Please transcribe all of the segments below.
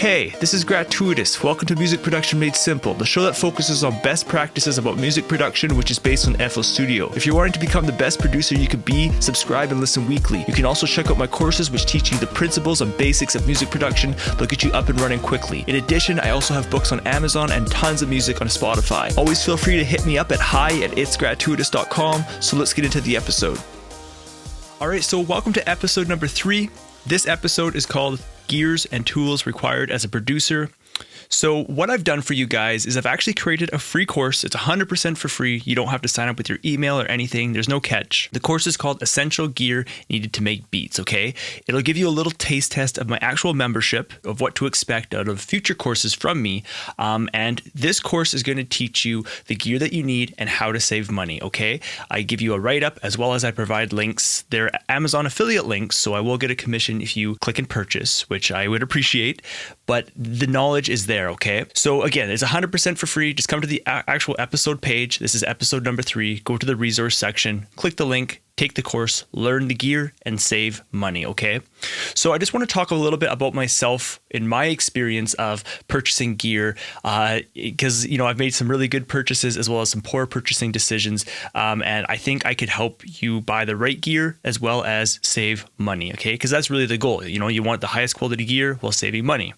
Hey, this is Gratuitous. Welcome to Music Production Made Simple, the show that focuses on best practices about music production, which is based on FL Studio. If you're wanting to become the best producer you could be, subscribe and listen weekly. You can also check out my courses, which teach you the principles and basics of music production. They'll get you up and running quickly. In addition, I also have books on Amazon and tons of music on Spotify. Always feel free to hit me up at hi@itsgratuitous.com. So let's get into the episode. All right, so welcome to episode number 3. This episode is called Gears and Tools Required as a Producer. So what I've done for you guys is I've actually created a free course. It's 100% for free. You don't have to sign up with your email or anything. There's no catch. The course is called Essential Gear Needed to Make Beats, okay? It'll give you a little taste test of my actual membership, of what to expect out of future courses from me. And this course is going to teach you the gear that you need and how to save money, okay? I give you a write-up as well as I provide links. They're Amazon affiliate links, so I will get a commission if you click and purchase, which I would appreciate. But the knowledge is there, okay? So again, it's 100% for free. Just come to the actual episode page. This is episode number 3. Go to the resource section, click the link, take the course, learn the gear, and save money, okay? So I just want to talk a little bit about myself in my experience of purchasing gear, because, I've made some really good purchases as well as some poor purchasing decisions, and I think I could help you buy the right gear as well as save money, okay? Because that's really the goal. You want the highest quality gear while saving money.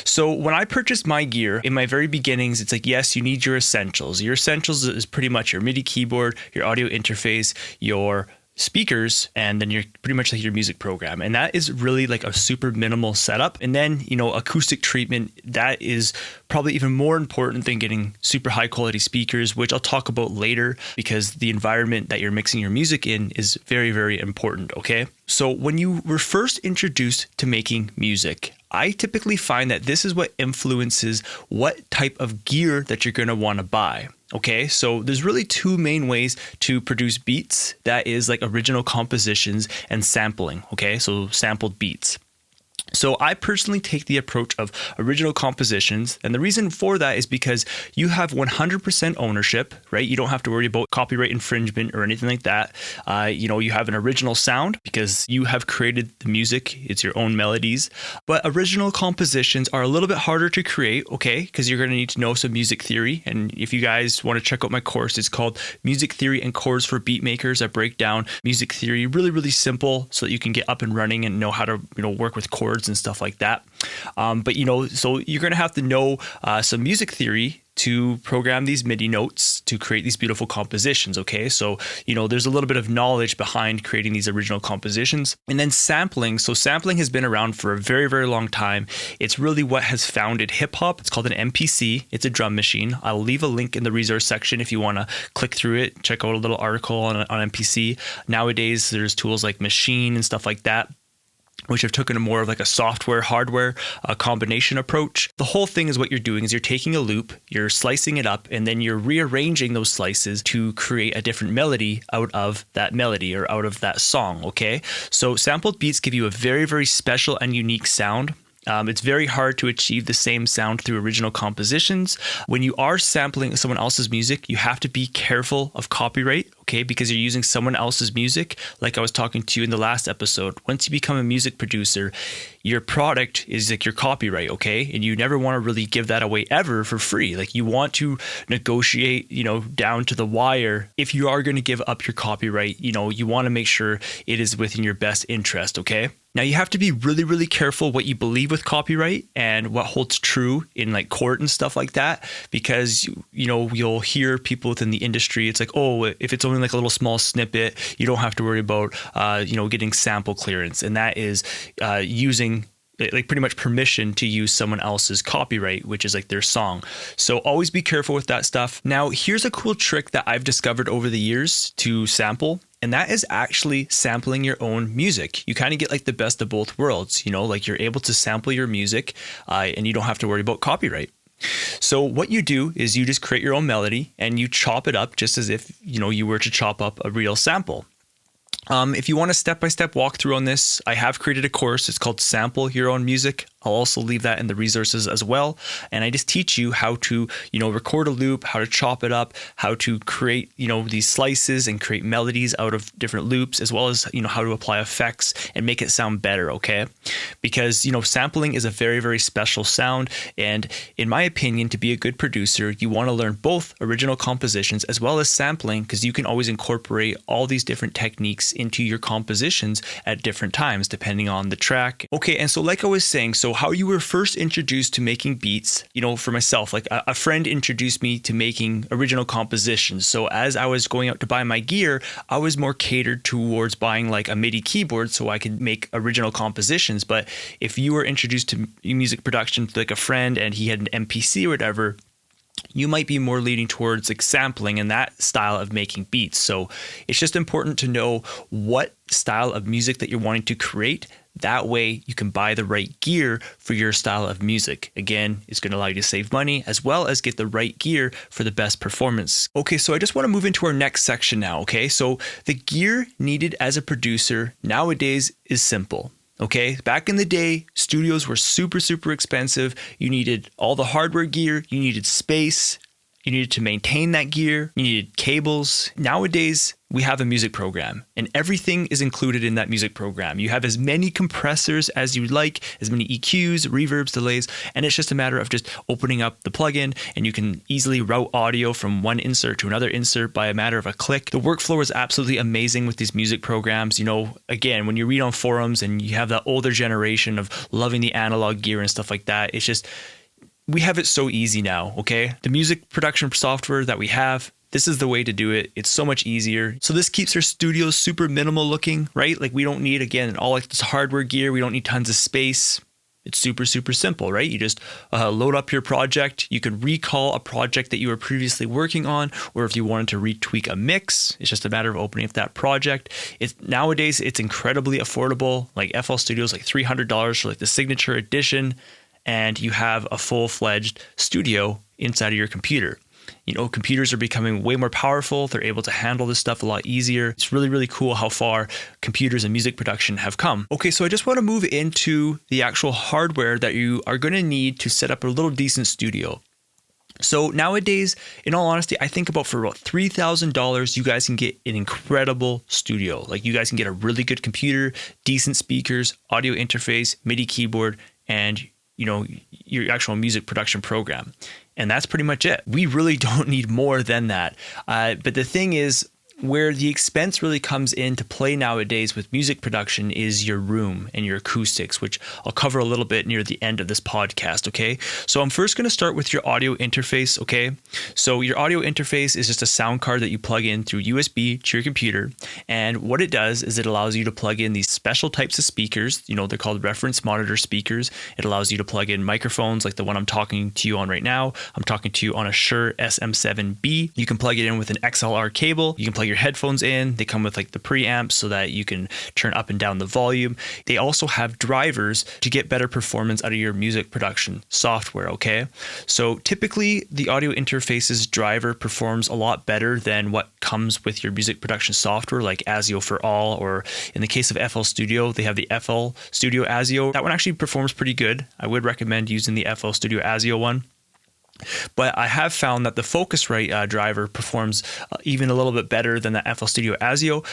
So when I purchased my gear in my very beginnings, it's like, yes, you need your essentials. Your essentials is pretty much your MIDI keyboard, your audio interface, your speakers, and then you're pretty much like your music program. And that is really like a super minimal setup. And then, acoustic treatment, that is probably even more important than getting super high quality speakers, which I'll talk about later because the environment that you're mixing your music in is very, very important, okay? So when you were first introduced to making music, I typically find that this is what influences what type of gear that you're going to want to buy. Okay, so there's really 2 main ways to produce beats. That is like original compositions and sampling. Okay, so sampled beats. So I personally take the approach of original compositions, and the reason for that is because you have 100% ownership, right? You don't have to worry about copyright infringement or anything like that. You have an original sound because you have created the music. It's your own melodies. But original compositions are a little bit harder to create, okay? Because you're going to need to know some music theory. And if you guys want to check out my course, it's called Music Theory and Chords for Beat Makers. I break down music theory really, really simple so that you can get up and running and know how to, work with chords and stuff like that. So you're going to have to know some music theory to program these MIDI notes to create these beautiful compositions, okay? So, there's a little bit of knowledge behind creating these original compositions. And then sampling. So sampling has been around for a very, very long time. It's really what has founded hip hop. It's called an MPC. It's a drum machine. I'll leave a link in the resource section if you want to click through it, check out a little article on MPC. Nowadays, there's tools like Machine and stuff like that, which have taken a more of like a software, hardware combination approach. The whole thing is what you're doing is you're taking a loop, you're slicing it up, and then you're rearranging those slices to create a different melody out of that melody or out of that song, okay? So sampled beats give you a very, very special and unique sound. It's very hard to achieve the same sound through original compositions. When you are sampling someone else's music, you have to be careful of copyright, okay? Because you're using someone else's music. Like I was talking to you in the last episode, once you become a music producer, your product is like your copyright, okay? And you never want to really give that away ever for free. Like you want to negotiate, down to the wire. If you are going to give up your copyright, you want to make sure it is within your best interest, okay? Now you have to be really, really careful what you believe with copyright and what holds true in like court and stuff like that, because you'll hear people within the industry. It's like, oh, if it's only like a little small snippet, you don't have to worry about getting sample clearance, and that is using like pretty much permission to use someone else's copyright, which is like their song. So always be careful with that stuff. Now, here's a cool trick that I've discovered over the years to sample, and that is actually sampling your own music. You kind of get like the best of both worlds, like you're able to sample your music and you don't have to worry about copyright. So what you do is you just create your own melody and you chop it up just as if, you were to chop up a real sample. If you want a step-by-step walkthrough on this, I have created a course. It's called Sample Your Own Music. I'll also leave that in the resources as well. And I just teach you how to, record a loop, how to chop it up, how to create, these slices and create melodies out of different loops, as well as, how to apply effects and make it sound better, okay? Because, sampling is a very, very special sound. And in my opinion, to be a good producer, you want to learn both original compositions as well as sampling, because you can always incorporate all these different techniques into your compositions at different times, depending on the track. Okay, and so like I was saying, so how you were first introduced to making beats, for myself, like a friend introduced me to making original compositions. So as I was going out to buy my gear, I was more catered towards buying like a MIDI keyboard so I could make original compositions. But if you were introduced to music production to like a friend and he had an MPC or whatever, you might be more leaning towards like sampling and that style of making beats. So it's just important to know what style of music that you're wanting to create. That way you can buy the right gear for your style of music. Again, it's going to allow you to save money as well as get the right gear for the best performance. Okay, so I just want to move into our next section now, okay? So the gear needed as a producer nowadays is simple. Okay, back in the day, studios were super, super expensive. You needed all the hardware gear, you needed space, you needed to maintain that gear, you needed cables. Nowadays, we have a music program and everything is included in that music program. You have as many compressors as you like, as many EQs, reverbs, delays, and it's just a matter of just opening up the plugin and you can easily route audio from one insert to another insert by a matter of a click. The workflow is absolutely amazing with these music programs. Again, when you read on forums and you have that older generation of loving the analog gear and stuff like that, it's just, we have it so easy now, okay? The music production software that we have, this is the way to do it. It's so much easier. So this keeps our studios super minimal looking, right? Like we don't need, again, all like this hardware gear. We don't need tons of space. It's super, super simple, right? You just load up your project. You can recall a project that you were previously working on, or if you wanted to retweak a mix, it's just a matter of opening up that project. Nowadays, it's incredibly affordable. Like FL Studio is like $300 for like the signature edition, and you have a full-fledged studio inside of your computer. Computers are becoming way more powerful. They're able to handle this stuff a lot easier. It's really, really cool how far computers and music production have come. Okay, so I just want to move into the actual hardware that you are going to need to set up a little decent studio. So nowadays, in all honesty, I think for about $3,000, you guys can get an incredible studio. Like you guys can get a really good computer, decent speakers, audio interface, MIDI keyboard, and your actual music production program. And that's pretty much it. We really don't need more than that. But the thing is, where the expense really comes into play nowadays with music production is your room and your acoustics, which I'll cover a little bit near the end of this podcast, okay? So I'm first going to start with your audio interface, okay? So your audio interface is just a sound card that you plug in through USB to your computer. And what it does is it allows you to plug in these special types of speakers. They're called reference monitor speakers. It allows you to plug in microphones like the one I'm talking to you on right now. I'm talking to you on a Shure SM7B. You can plug it in with an XLR cable. You can plug your headphones in. They come with like the preamps so that you can turn up and down the volume. They also have drivers to get better performance out of your music production software, okay? So typically the audio interface's driver performs a lot better than what comes with your music production software like ASIO for All, or in the case of FL Studio, they have the FL Studio ASIO. That one actually performs pretty good. I would recommend using the FL Studio ASIO one. But I have found that the Focusrite driver performs even a little bit better than the FL Studio ASIO.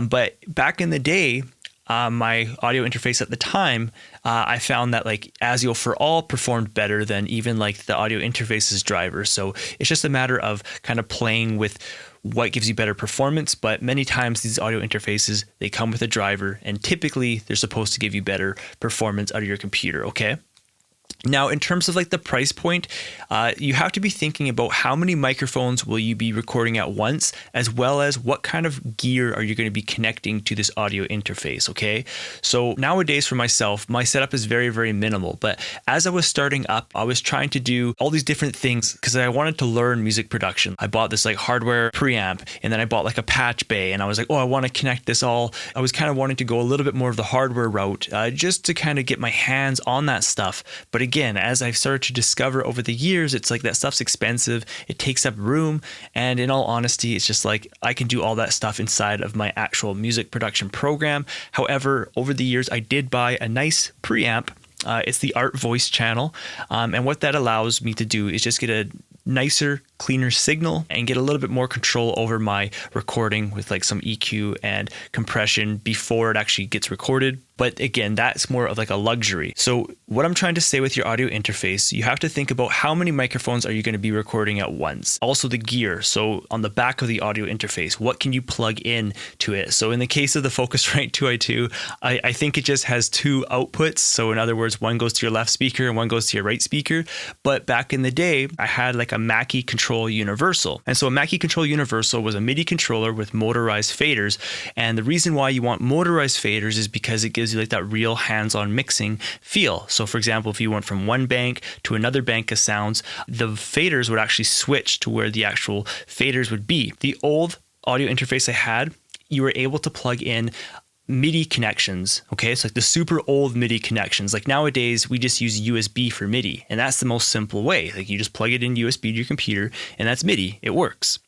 But back in the day, my audio interface at the time, I found that like ASIO for All performed better than even like the audio interface's driver. So it's just a matter of kind of playing with what gives you better performance. But many times these audio interfaces, they come with a driver, and typically they're supposed to give you better performance out of your computer, okay? Now, in terms of like the price point, you have to be thinking about how many microphones will you be recording at once, as well as what kind of gear are you going to be connecting to this audio interface, okay? So nowadays for myself, my setup is very, very minimal. But as I was starting up, I was trying to do all these different things because I wanted to learn music production. I bought this like hardware preamp, and then I bought like a patch bay, and I was like, oh, I want to connect this all. I was kind of wanting to go a little bit more of the hardware route just to kind of get my hands on that stuff. But again, as I've started to discover over the years, it's like that stuff's expensive. It takes up room. And in all honesty, it's just like I can do all that stuff inside of my actual music production program. However, over the years, I did buy a nice preamp It's the Art Voice channel. And what that allows me to do is just get a nicer, cleaner signal and get a little bit more control over my recording with like some EQ and compression before it actually gets recorded. But again, that's more of like a luxury. So what I'm trying to say with your audio interface, you have to think about how many microphones are you going to be recording at once. Also the gear. So on the back of the audio interface, what can you plug in to it? So in the case of the Focusrite 2i2, I think it just has two outputs. So in other words, one goes to your left speaker and one goes to your right speaker. But back in the day, I had like a Mackie Control Universal. And so a Mackie Control Universal was a MIDI controller with motorized faders. And the reason why you want motorized faders is because it gives you like that real hands-on mixing feel. So for example, if you went from one bank to another bank of sounds, the faders would actually switch to where the actual faders would be. The old audio interface I had, you were able to plug in MIDI connections. Okay, it's like the super old MIDI connections. Like nowadays, we just use USB for MIDI, and that's the most simple way. Like you just plug it in USB to your computer, and that's MIDI. It works.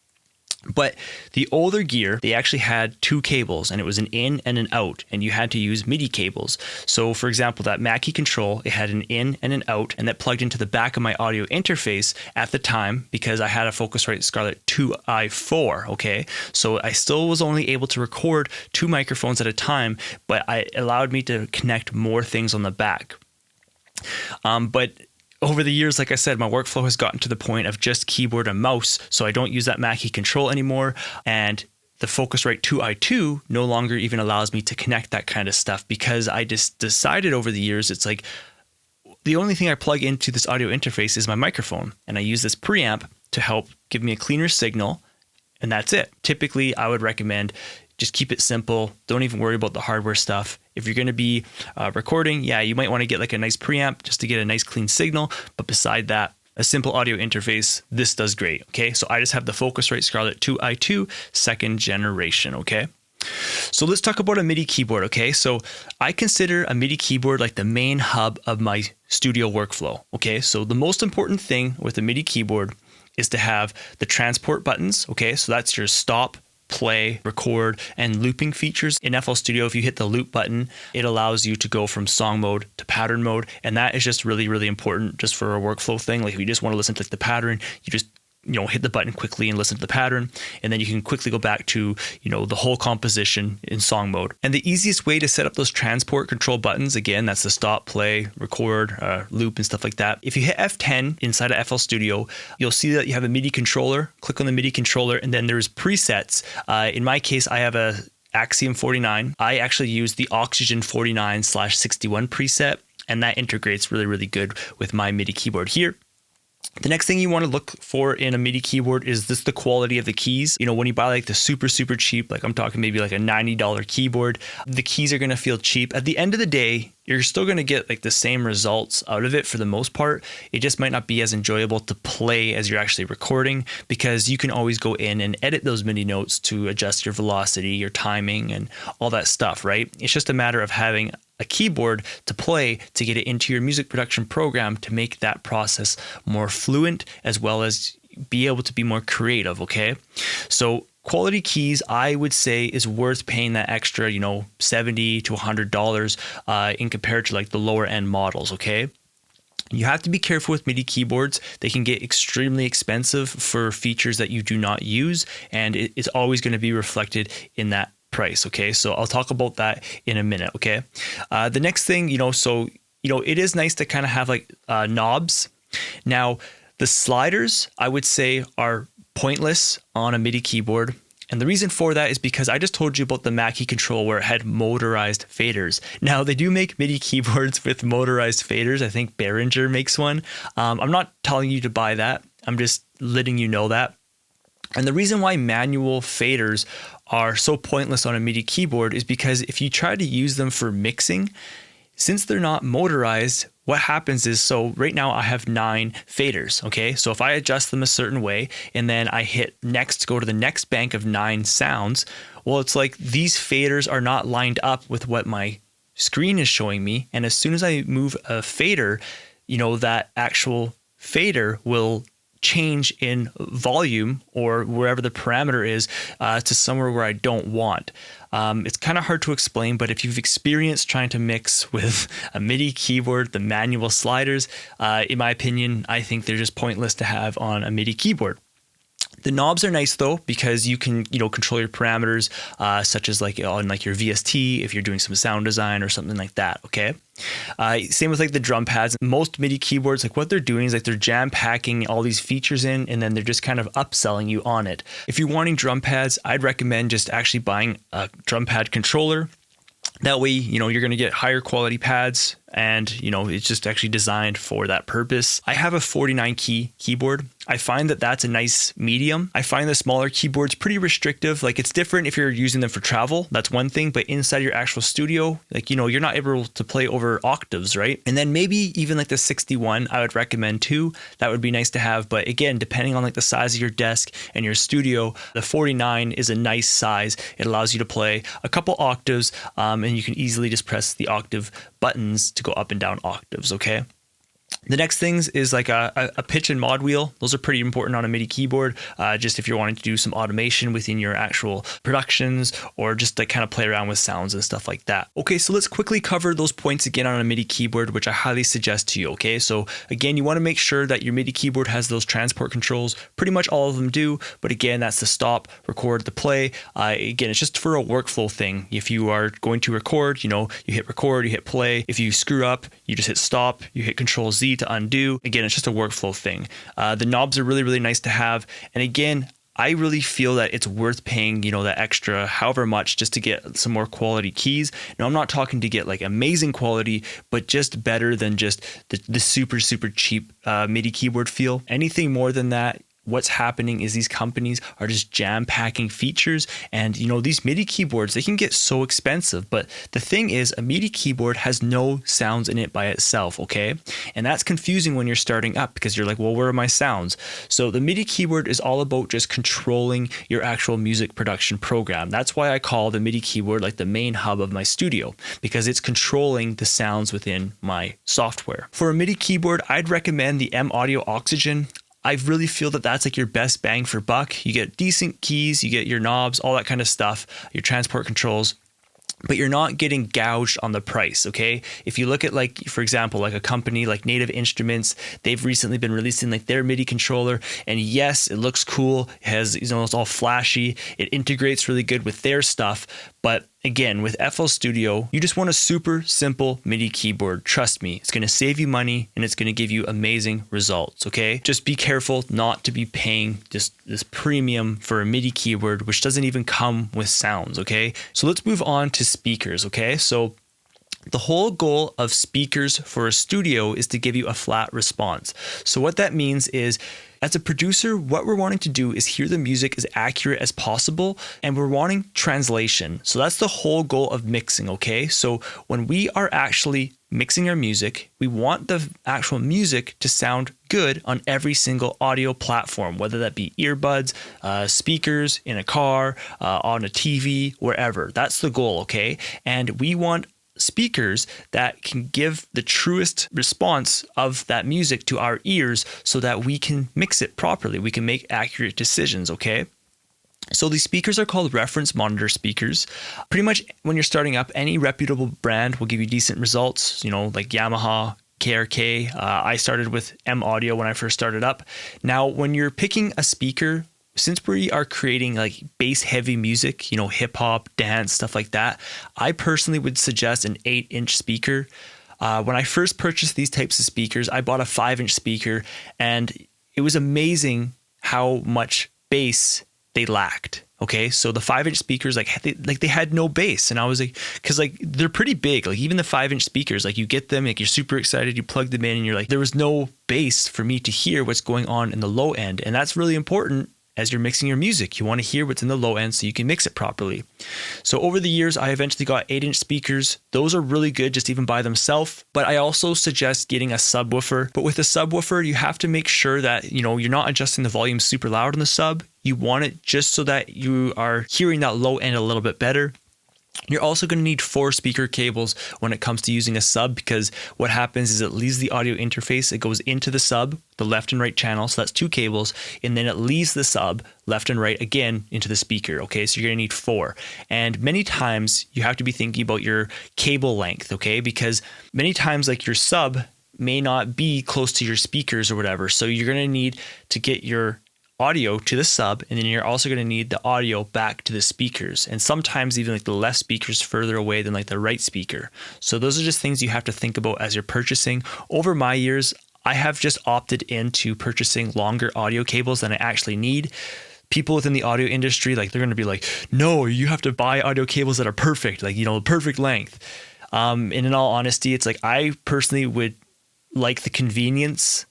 But the older gear, they actually had two cables, and it was an in and an out, and you had to use MIDI cables. So for example, that Mackie Control, it had an in and an out, and that plugged into the back of my audio interface at the time because I had a Focusrite Scarlett 2i4, okay? So I still was only able to record two microphones at a time, but it allowed me to connect more things on the back. But over the years, like I said, my workflow has gotten to the point of just keyboard and mouse, so I don't use that Mackie Control anymore. And the Focusrite 2i2 no longer even allows me to connect that kind of stuff because I just decided over the years, it's like the only thing I plug into this audio interface is my microphone. And I use this preamp to help give me a cleaner signal, and that's it. Typically, I would recommend just keep it simple. Don't even worry about the hardware stuff. If you're going to be recording, yeah, you might want to get like a nice preamp just to get a nice clean signal. But beside that, a simple audio interface, this does great. Okay, so I just have the Focusrite Scarlett 2i2 second generation. Okay, so let's talk about a MIDI keyboard. Okay, so I consider a MIDI keyboard like the main hub of my studio workflow. Okay, so the most important thing with a MIDI keyboard is to have the transport buttons. Okay, so that's your stop, play, record, and looping features. In FL Studio, if you hit the loop button, it allows you to go from song mode to pattern mode. And that is just really, really important just for a workflow thing. Like if you just want to listen to like the pattern, you just hit the button quickly and listen to the pattern, and then you can quickly go back to the whole composition in song mode. And the easiest way to set up those transport control buttons, again, that's the stop, play, record, loop, and stuff like that. If you hit F10 inside of FL Studio, you'll see that you have a MIDI controller. Click on the MIDI controller, and then there's presets. In my case, I have a Axiom 49. I actually use the Oxygen 49/61 preset, and that integrates really, really good with my MIDI keyboard here. The next thing you want to look for in a MIDI keyboard is the quality of the keys. When you buy like the super, super cheap, like I'm talking maybe like a $90 keyboard, the keys are going to feel cheap. At the end of the day, you're still going to get like the same results out of it for the most part. It just might not be as enjoyable to play as you're actually recording because you can always go in and edit those MIDI notes to adjust your velocity, your timing, and all that stuff, right? It's just a matter of having a keyboard to play to get it into your music production program to make that process more fluent as well as be able to be more creative, okay? So quality keys, I would say, is worth paying that extra, $70 to $100 in compared to like the lower end models, okay? You have to be careful with MIDI keyboards. They can get extremely expensive for features that you do not use, and it's always going to be reflected in that price. Okay, so I'll talk about that in a minute. Okay, the next thing, it is nice to kind of have like knobs. Now, the sliders, I would say, are pointless on a MIDI keyboard. And the reason for that is because I just told you about the Mackie Control where it had motorized faders. Now, they do make MIDI keyboards with motorized faders. I think Behringer makes one. I'm not telling you to buy that. I'm just letting you know that. And the reason why manual faders are so pointless on a MIDI keyboard is because if you try to use them for mixing, since they're not motorized, what happens is, so right now I have 9 faders, okay? So if I adjust them a certain way and then I hit next to go to the next bank of 9 sounds, well, it's like these faders are not lined up with what my screen is showing me. And as soon as I move a fader, that actual fader will change in volume or wherever the parameter is to somewhere where I don't want. It's kind of hard to explain, but if you've experienced trying to mix with a MIDI keyboard, the manual sliders, in my opinion, I think they're just pointless to have on a MIDI keyboard. The knobs are nice though, because you can, control your parameters, such as like on like your VST, if you're doing some sound design or something like that. Okay. Same with like the drum pads. Most MIDI keyboards, like what they're doing is like they're jam packing all these features in, and then they're just kind of upselling you on it. If you're wanting drum pads, I'd recommend just actually buying a drum pad controller. That way, you're going to get higher quality pads, and, it's just actually designed for that purpose. I have a 49 key keyboard. I find that that's a nice medium. I find the smaller keyboards pretty restrictive. Like, it's different if you're using them for travel. That's one thing. But inside your actual studio, like, you're not able to play over octaves, right? And then maybe even like the 61, I would recommend too. That would be nice to have. But again, depending on like the size of your desk and your studio, the 49 is a nice size. It allows you to play a couple octaves, and you can easily just press the octave buttons to go up and down octaves, okay? The next things is like a pitch and mod wheel. Those are pretty important on a MIDI keyboard, just if you're wanting to do some automation within your actual productions, or just like kind of play around with sounds and stuff like that. Okay, so let's quickly cover those points again on a MIDI keyboard, which I highly suggest to you, okay? So again, you want to make sure that your MIDI keyboard has those transport controls. Pretty much all of them do, but again, that's the stop, record, the play. Again, it's just for a workflow thing. If you are going to record, you hit record, you hit play. If you screw up, you just hit stop, you hit Control Z to undo. Again, it's just a workflow thing. The knobs are really, really nice to have. And again, I really feel that it's worth paying, that extra however much just to get some more quality keys. Now, I'm not talking to get like amazing quality, but just better than just the super, super cheap MIDI keyboard feel. Anything more than that, what's happening is these companies are just jam packing features, and these MIDI keyboards, they can get so expensive. But the thing is, a MIDI keyboard has no sounds in it by itself, okay? And that's confusing when you're starting up, because you're like, well, where are my sounds? So the MIDI keyboard is all about just controlling your actual music production program. That's why I call the MIDI keyboard like the main hub of my studio, because it's controlling the sounds within my software. For a MIDI keyboard, I'd recommend the M Audio Oxygen. I really feel that that's like your best bang for buck. You get decent keys, you get your knobs, all that kind of stuff, your transport controls, but you're not getting gouged on the price, okay? If you look at like, for example, like a company like Native Instruments, they've recently been releasing like their MIDI controller, and yes, it looks cool, it has, it's all flashy, it integrates really good with their stuff, but again, with FL Studio, you just want a super simple MIDI keyboard. Trust me, it's going to save you money and it's going to give you amazing results, okay? Just be careful not to be paying just this premium for a MIDI keyboard, which doesn't even come with sounds, okay? So let's move on to speakers, okay? So the whole goal of speakers for a studio is to give you a flat response. So what that means is, as a producer, what we're wanting to do is hear the music as accurate as possible, and we're wanting translation. So that's the whole goal of mixing, okay? So when we are actually mixing our music, we want the actual music to sound good on every single audio platform, whether that be earbuds, speakers, in a car, on a TV, wherever. That's the goal, okay? And we want speakers that can give the truest response of that music to our ears, so that we can mix it properly. We can make accurate decisions, okay? So these speakers are called reference monitor speakers. Pretty much when you're starting up, any reputable brand will give you decent results, like Yamaha, KRK. I started with M Audio when I first started up. Now, when you're picking a speaker, since we are creating like bass heavy music, hip hop, dance, stuff like that, I personally would suggest an 8-inch speaker. When I first purchased these types of speakers, I bought a 5-inch speaker, and it was amazing how much bass they lacked. Okay, so the 5-inch speakers, they had no bass, and I was like, because like they're pretty big, like even the 5-inch speakers, like you get them, like you're super excited, you plug them in, and you're like, there was no bass for me to hear what's going on in the low end, and that's really important. As you're mixing your music, you want to hear what's in the low end so you can mix it properly. So over the years, I eventually got 8-inch speakers. Those are really good just even by themselves, but I also suggest getting a subwoofer. But with a subwoofer, you have to make sure that, you're not adjusting the volume super loud on the sub. You want it just so that you are hearing that low end a little bit better. You're also going to need 4 speaker cables when it comes to using a sub, because what happens is it leaves the audio interface, it goes into the sub, the left and right channel, so that's 2 cables, and then it leaves the sub, left and right, again into the speaker, okay? So you're going to need 4. And many times you have to be thinking about your cable length, okay? Because many times like your sub may not be close to your speakers or whatever, so you're going to need to get your audio to the sub, and then you're also going to need the audio back to the speakers, and sometimes even like the left speakers further away than like the right speaker. So those are just things you have to think about as you're purchasing. Over my years, I have just opted into purchasing longer audio cables than I actually need. People within the audio industry, like they're going to be like, no, you have to buy audio cables that are perfect, like, you know, perfect length. And in all honesty, it's like I personally would like the convenience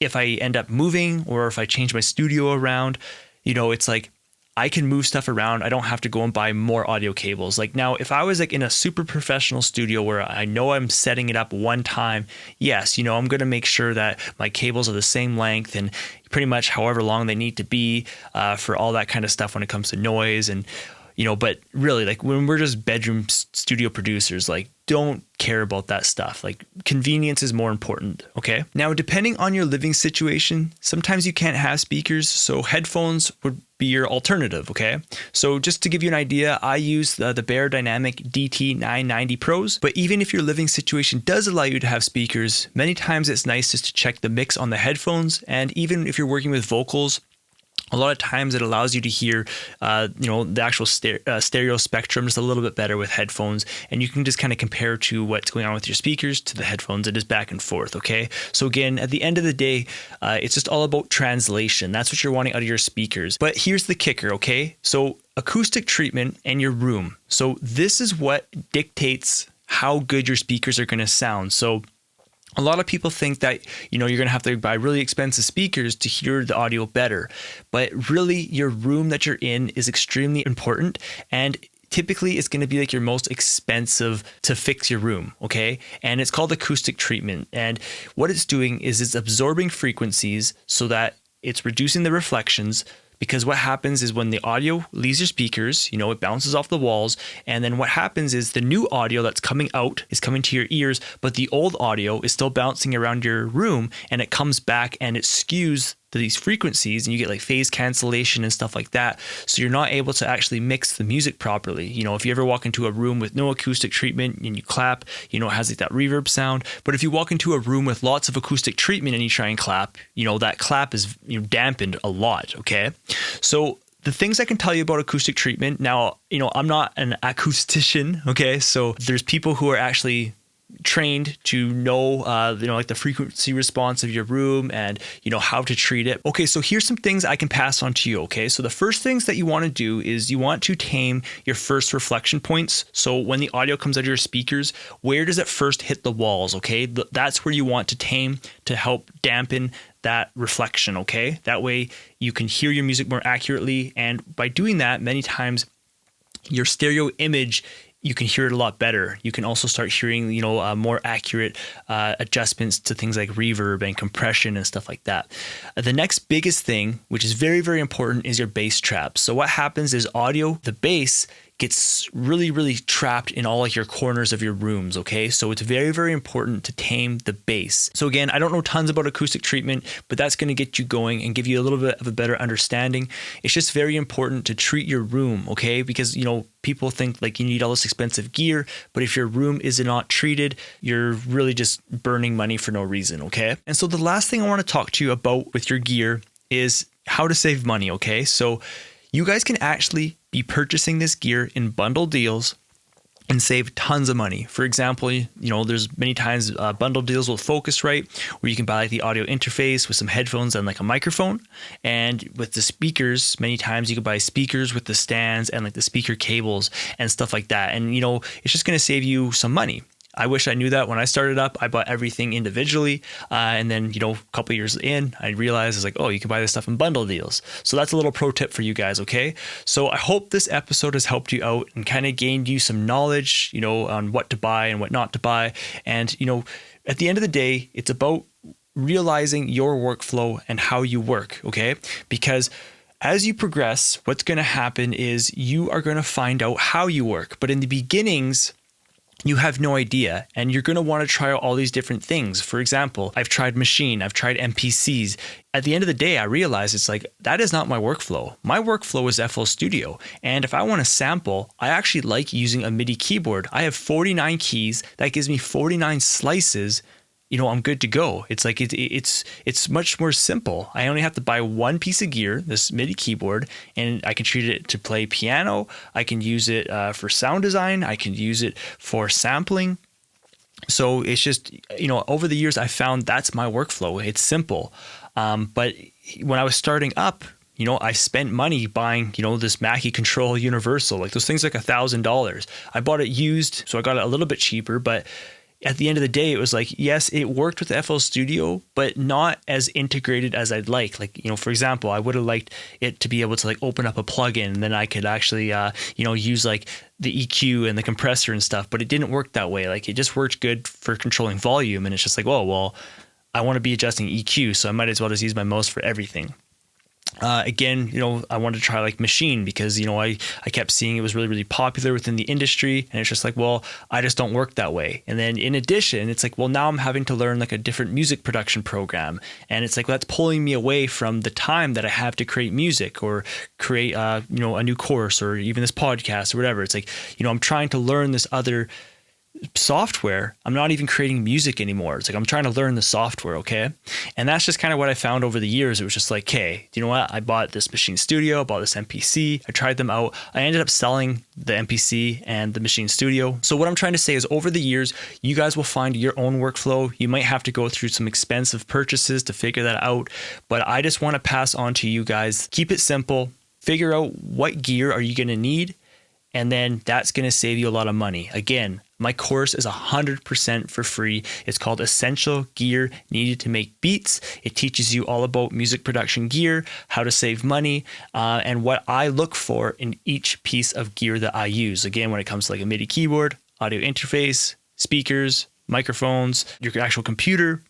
if I end up moving or if I change my studio around. You know, it's like I can move stuff around. I don't have to go and buy more audio cables. Like now, if I was like in a super professional studio where I know I'm setting it up one time, yes, you know, I'm going to make sure that my cables are the same length and pretty much however long they need to be for all that kind of stuff when it comes to noise and, you know, but really like when we're just bedroom studio producers, like don't care about that stuff. Like convenience is more important. Okay. Now, depending on your living situation, sometimes you can't have speakers. So headphones would be your alternative. Okay. So just to give you an idea, I use the Bear Dynamic DT990 Pros, but even if your living situation does allow you to have speakers, many times it's nice just to check the mix on the headphones. And even if you're working with vocals, a lot of times it allows you to hear, the actual stereo spectrum just a little bit better with headphones, and you can just kind of compare to what's going on with your speakers to the headphones. It is back and forth, okay? So again, at the end of the day, it's just all about translation. That's what you're wanting out of your speakers. But here's the kicker, okay? So acoustic treatment and your room. So this is what dictates how good your speakers are going to sound. So a lot of people think that, you know, you're going to have to buy really expensive speakers to hear the audio better. But really, your room that you're in is extremely important. And typically, it's going to be like your most expensive to fix your room, okay? And it's called acoustic treatment. And what it's doing is it's absorbing frequencies so that it's reducing the reflections. Because what happens is when the audio leaves your speakers, you know, it bounces off the walls. And then what happens is the new audio that's coming out is coming to your ears, but the old audio is still bouncing around your room, and it comes back and it skews these frequencies, and you get like phase cancellation and stuff like that. So you're not able to actually mix the music properly. You know, if you ever walk into a room with no acoustic treatment and you clap, you know, it has like that reverb sound. But if you walk into a room with lots of acoustic treatment and you try and clap, you know, that clap is, you know, dampened a lot. Okay. So the things I can tell you about acoustic treatment now, you know, I'm not an acoustician. Okay. So there's people who are actually trained to know, like the frequency response of your room and, you know, how to treat it. Okay, so here's some things I can pass on to you, okay? So the first things that you want to do is you want to tame your first reflection points. So when the audio comes out of your speakers, where does it first hit the walls, okay? That's where you want to tame to help dampen that reflection, okay? That way you can hear your music more accurately. And by doing that, many times your stereo image, you can hear it a lot better. You can also start hearing, you know, more accurate adjustments to things like reverb and compression and stuff like that. The next biggest thing, which is very, very important, is your bass traps. So what happens is the bass gets really, really trapped in all like your corners of your rooms, okay? So it's very, very important to tame the bass. So again, I don't know tons about acoustic treatment, but that's going to get you going and give you a little bit of a better understanding. It's just very important to treat your room, okay? Because, you know, people think like you need all this expensive gear, but if your room is not treated, you're really just burning money for no reason, okay? And so the last thing I want to talk to you about with your gear is how to save money, okay? So you guys can actually be purchasing this gear in bundle deals and save tons of money. For example, you know, there's many times bundle deals with Focusrite where you can buy like the audio interface with some headphones and like a microphone. And with the speakers, many times you can buy speakers with the stands and like the speaker cables and stuff like that. And, you know, it's just going to save you some money. I wish I knew that when I started up. I bought everything individually. And then, you know, a couple of years in, I realized it's like, oh, you can buy this stuff in bundle deals. So that's a little pro tip for you guys, okay? So I hope this episode has helped you out and kind of gained you some knowledge, you know, on what to buy and what not to buy. And, you know, at the end of the day, it's about realizing your workflow and how you work, okay? Because As you progress, what's going to happen is you are going to find out how you work. But in the beginnings, you have no idea, and you're going to want to try out all these different things. For example, I've tried Machine, I've tried MPCs. At the end of the day, I realized it's like, that is not my workflow. My workflow is FL Studio. And if I want to sample, I actually like using a MIDI keyboard. I have 49 keys. That gives me 49 slices. I'm good to go. It's like it's much more simple. I only have to buy one piece of gear, this MIDI keyboard, and I can treat it to play piano. I can use it for sound design. I can use it for sampling. So it's just, over the years, I found that's my workflow. It's simple. But when I was starting up, I spent money buying, this Mackie Control Universal, like those things like $1,000. I bought it used, so I got it a little bit cheaper, but at the end of the day, it was like, yes, it worked with FL Studio, but not as integrated as I'd like. Like, for example, I would have liked it to be able to like open up a plugin, and then I could actually, use like the EQ and the compressor and stuff, but it didn't work that way. Like, it just worked good for controlling volume. And it's just like, oh, well, I want to be adjusting EQ, so I might as well just use my mouse for everything. Again, I wanted to try like Machine because, I kept seeing it was really, really popular within the industry. And it's just like, well, I just don't work that way. And then in addition, it's like, well, now I'm having to learn like a different music production program. And it's like, that's pulling me away from the time that I have to create music or create, a new course or even this podcast or whatever. It's like, I'm trying to learn this other software. I'm not even creating music anymore. It's like, I'm trying to learn the software. Okay. And that's just kind of what I found over the years. It was just like, hey, you know what? I bought this Machine Studio, I bought this MPC. I tried them out. I ended up selling the MPC and the Machine Studio. So what I'm trying to say is over the years, you guys will find your own workflow. You might have to go through some expensive purchases to figure that out. But I just want to pass on to you guys, keep it simple, figure out what gear are you going to need. And then that's going to save you a lot of money. Again, my course is 100% for free. It's called Essential Gear Needed to Make Beats. It teaches you all about music production gear, how to save money, and what I look for in each piece of gear that I use. Again, when it comes to like a MIDI keyboard, audio interface, speakers, microphones, your actual computer,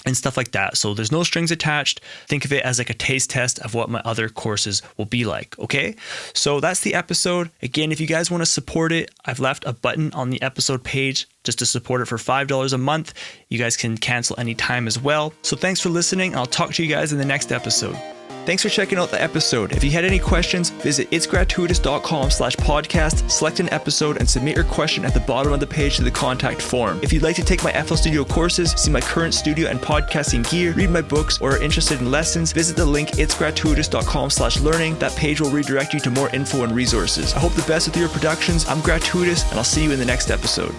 and stuff like that. So there's no strings attached. Think of it as like a taste test of what my other courses will be like. Okay. So that's the episode. Again, if you guys want to support it, I've left a button on the episode page just to support it for $5 a month. You guys can cancel anytime as well. So thanks for listening. I'll talk to you guys in the next episode. Thanks for checking out the episode. If you had any questions, visit itsgratuitous.com/podcast, select an episode, and submit your question at the bottom of the page to the contact form. If you'd like to take my FL Studio courses, see my current studio and podcasting gear, read my books, or are interested in lessons, visit the link itsgratuitous.com/learning. That page will redirect you to more info and resources. I hope the best with your productions. I'm Gratuitous, and I'll see you in the next episode.